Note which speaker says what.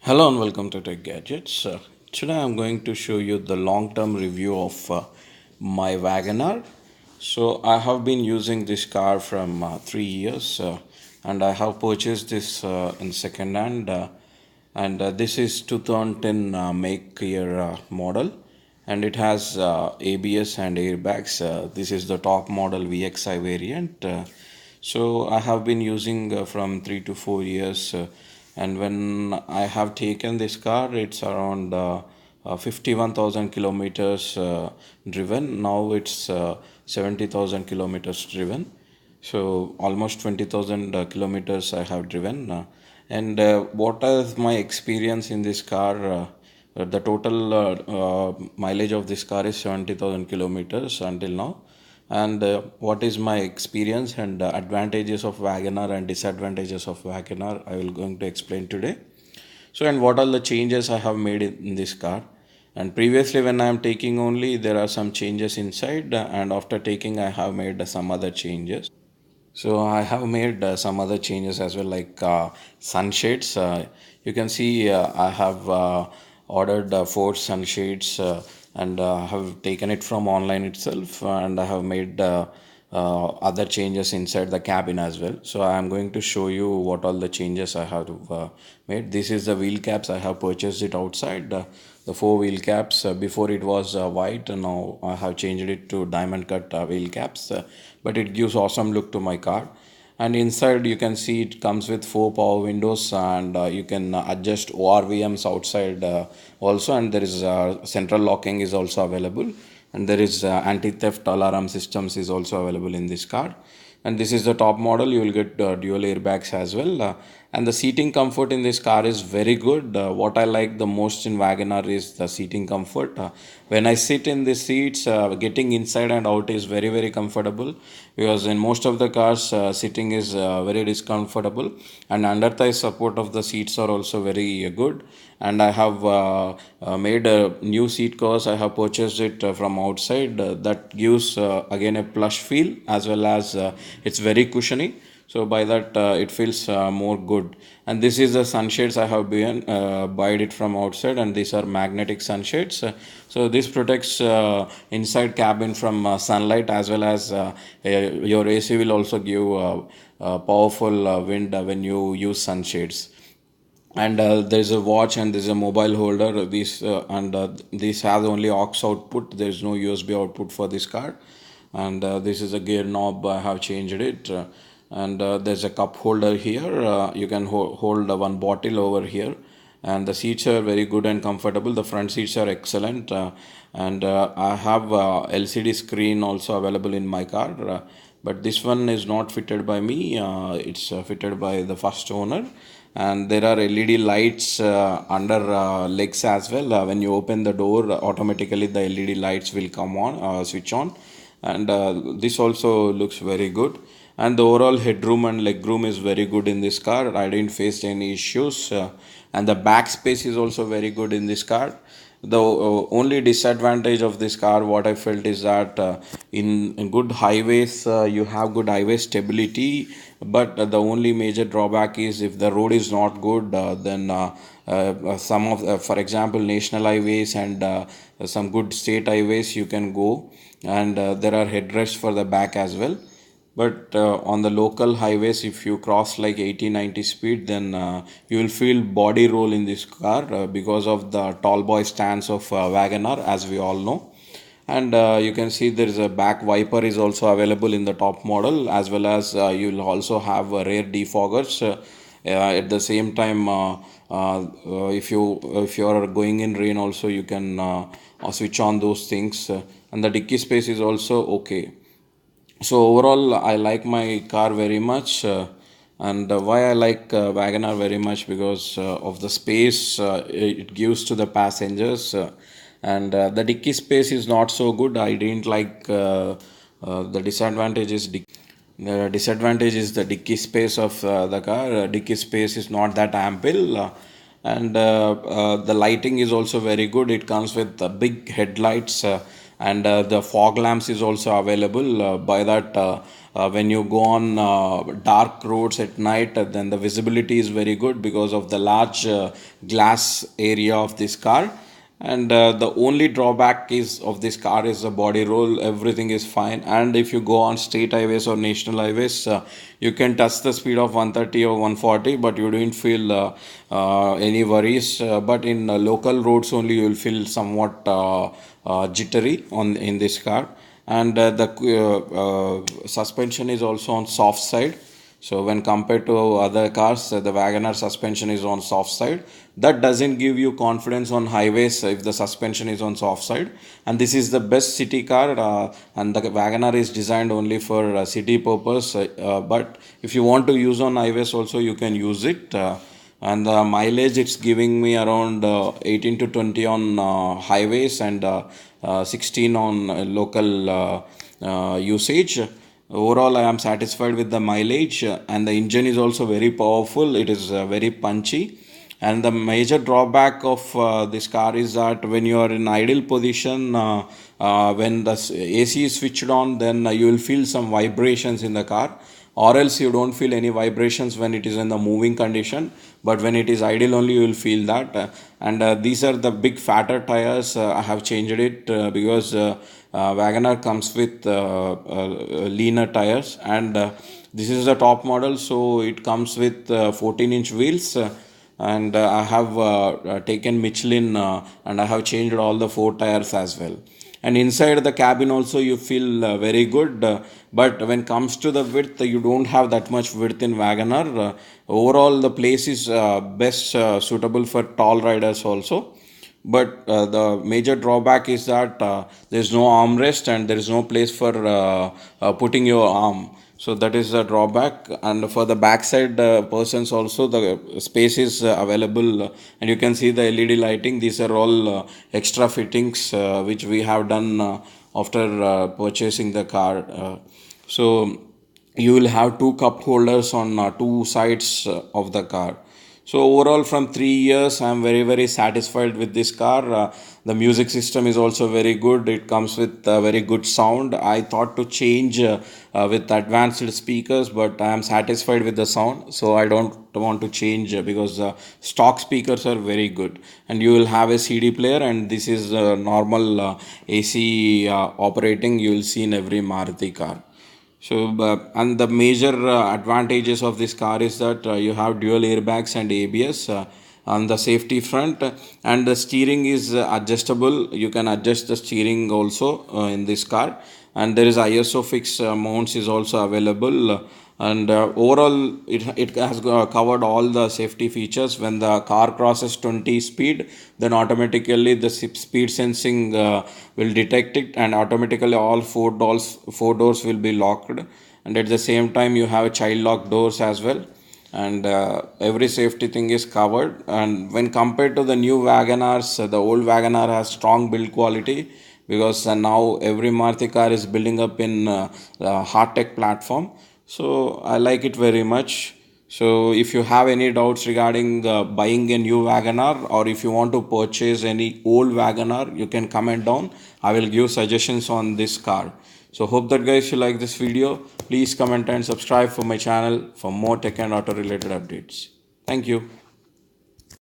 Speaker 1: Hello and welcome to Tech Gadgets. Today I'm going to show you the long-term review of my wagonr. So I have been using this car from 3 years, and I have purchased this in second hand, and this is 2010 make year model, and it has ABS and airbags. This is the top model VXI variant. So I have been using from 3 to 4 years, and when I have taken this car, it's around 51,000 kilometers driven. Now it's 70,000 kilometers driven. So almost 20,000 kilometers I have driven. And what is my experience in this car? The total mileage of this car is 70,000 kilometers until now. And what is my experience and advantages of wagonr and disadvantages of wagonr, I will going to explain today. So, and what are the changes I have made in this car? And previously, when I am taking only, there are some changes inside, and after taking, I have made some other changes. So I have made some other changes as well, like sunshades. You can see I have ordered four sunshades, and have taken it from online itself, and I have made other changes inside the cabin as well. So I am going to show you what all the changes I have made. This is the wheel caps. I have purchased it outside. The four wheel caps, before it was white, and now I have changed it to diamond cut wheel caps, but it gives awesome look to my car. And inside you can see it comes with four power windows, and you can adjust ORVMs outside also, and there is central locking is also available, and there is anti-theft alarm systems is also available in this car. And this is the top model. You will get dual airbags as well, and the seating comfort in this car is very good. What I like the most in wagonr is the seating comfort. When I sit in the seats, getting inside and out is very comfortable, because in most of the cars sitting is very discomfortable, and under thigh support of the seats are also very good. And I have made a new seat covers. I have purchased it from outside. That gives again a plush feel, as well as it's very cushiony. So by that it feels more good. And this is the sunshades I have been bought it from outside, and these are magnetic sunshades. So this protects inside cabin from sunlight, as well as your AC will also give powerful wind when you use sunshades. And there's a watch, and there's a mobile holder. This has only aux output. There's no USB output for this car. And this is a gear knob. I have changed it. And there's a cup holder here. You can hold one bottle over here. And the seats are very good and comfortable. The front seats are excellent. And I have LCD screen also available in my car. But this one is not fitted by me. It's fitted by the first owner. And there are LED lights under legs as well. When you open the door, automatically the LED lights will come on, switch on. And this also looks very good. And the overall headroom and legroom is very good in this car. I didn't face any issues. And the back space is also very good in this car. The only disadvantage of this car, what I felt, is that in good highways, you have good highway stability, but the only major drawback is if the road is not good, then some of, for example, national highways and some good state highways you can go, and there are headrests for the back as well. But on the local highways, if you cross like 80-90 speed, then you will feel body roll in this car because of the tall boy stance of wagonr, as we all know. And you can see there is a back wiper is also available in the top model, as well as you will also have rear defoggers. At the same time, if you are going in rain also, you can switch on those things. And the dicky space is also okay. So overall, I like my car very much. And why I like wagonr very much, because of the space it gives to the passengers. And the dicky space is not so good. I didn't like the disadvantage is the disadvantage is the dicky space of the car. Dicky space is not that ample. And the lighting is also very good. It comes with big headlights, and the fog lamps is also available. By that, when you go on dark roads at night, then the visibility is very good because of the large glass area of this car. And the only drawback is of this car is the body roll. Everything is fine, and if you go on state highways or national highways, you can touch the speed of 130 or 140, but you don't feel any worries. But in local roads only, you will feel somewhat jittery on in this car. And the suspension is also on soft side. So when compared to other cars, the WagonR suspension is on soft side. That doesn't give you confidence on highways if the suspension is on soft side. And this is the best city car, and the WagonR is designed only for city purpose. But if you want to use on highways also, you can use it. And the mileage it's giving me around 18 to 20 on highways, and 16 on local usage. Overall, I am satisfied with the mileage, and the engine is also very powerful. It is very punchy. And the major drawback of this car is that when you are in idle position, when the AC is switched on, then you will feel some vibrations in the car, or else you don't feel any vibrations when it is in the moving condition, but when it is idle only you will feel that. And these are the big fatter tires. I have changed it because WagonR comes with leaner tires, and this is the top model, so it comes with 14-inch wheels. And I have taken Michelin, and I have changed all the four tires as well. And inside the cabin also you feel very good, but when comes to the width, you don't have that much width in WagonR. Overall, the place is best suitable for tall riders also. But the major drawback is that there is no armrest, and there is no place for putting your arm. So that is a drawback. And for the backside persons also, the space is available, and you can see the LED lighting. These are all extra fittings which we have done after purchasing the car. So you will have two cup holders on two sides of the car. So overall, from 3 years, I am very satisfied with this car. The music system is also very good. It comes with very good sound. I thought to change with advanced speakers, but I am satisfied with the sound. So I don't want to change because stock speakers are very good. And you will have a CD player, and this is normal AC operating you will see in every Maruti car. So, and the major advantages of this car is that you have dual airbags and ABS on the safety front, and the steering is adjustable. You can adjust the steering also in this car, and there is ISO fix mounts is also available. And overall, it has covered all the safety features. When the car crosses 20 speed, then automatically the speed sensing will detect it, and automatically all four doors will be locked. And at the same time, you have child lock doors as well, and every safety thing is covered. And when compared to the new WagonRs, the old WagonR has strong build quality, because now every Maruti car is building up in hard tech platform. So I like it very much. So if you have any doubts regarding buying a new WagonR, or if you want to purchase any old WagonR, you can comment down. I will give suggestions on this car. So hope that guys you like this video. Please comment and subscribe for my channel for more tech and auto related updates. Thank you.